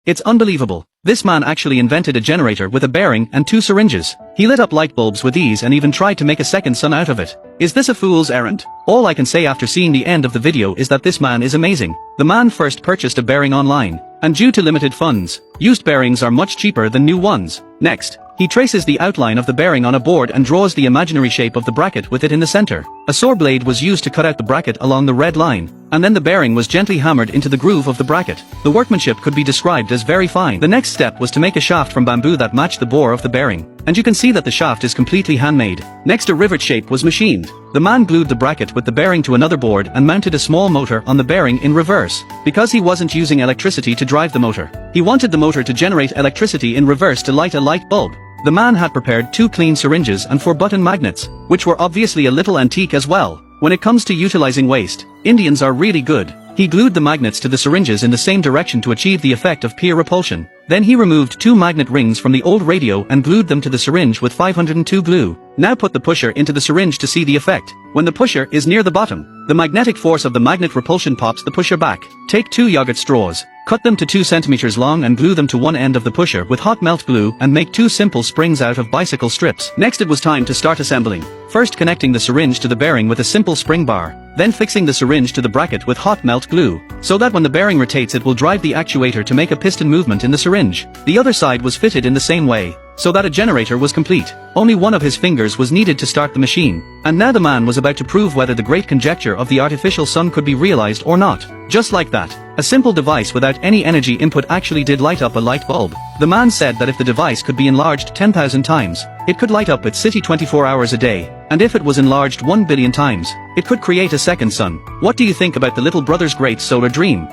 It's unbelievable. This man actually invented a generator with a bearing and 2 syringes. He lit up light bulbs with ease and even tried to make a second sun out of it. Is this a fool's errand? All I can say after seeing the end of the video is that this man is amazing. The man first purchased a bearing online, and due to limited funds, used bearings are much cheaper than new ones. Next, he traces the outline of the bearing on a board and draws the imaginary shape of the bracket with it in the center. A saw blade was used to cut out the bracket along the red line, and then the bearing was gently hammered into the groove of the bracket. The workmanship could be described as very fine. The next step was to make a shaft from bamboo that matched the bore of the bearing, and you can see that the shaft is completely handmade. Next, a rivet shape was machined. The man glued the bracket with the bearing to another board and mounted a small motor on the bearing in reverse. Because he wasn't using electricity to drive the motor, he wanted the motor to generate electricity in reverse to light a light bulb. The man had prepared 2 clean syringes and 4 button magnets, which were obviously a little antique as well. When it comes to utilizing waste, Indians are really good. He glued the magnets to the syringes in the same direction to achieve the effect of peer repulsion. Then he removed 2 magnet rings from the old radio and glued them to the syringe with 502 glue. Now put the pusher into the syringe to see the effect. When the pusher is near the bottom, the magnetic force of the magnet repulsion pops the pusher back. Take 2 yogurt straws, cut them to 2 centimeters long and glue them to one end of the pusher with hot melt glue and make 2 simple springs out of bicycle strips. Next, it was time to start assembling. First, connecting the syringe to the bearing with a simple spring bar, then fixing the syringe to the bracket with hot melt glue, so that when the bearing rotates it will drive the actuator to make a piston movement in the syringe. The other side was fitted in the same way, so that a generator was complete. Only one of his fingers was needed to start the machine, and now the man was about to prove whether the great conjecture of the artificial sun could be realized or not. Just like that, a simple device without any energy input actually did light up a light bulb. The man said that if the device could be enlarged 10,000 times, it could light up its city 24 hours a day, and if it was enlarged 1 billion times, it could create a second sun. What do you think about the little brother's great solar dream?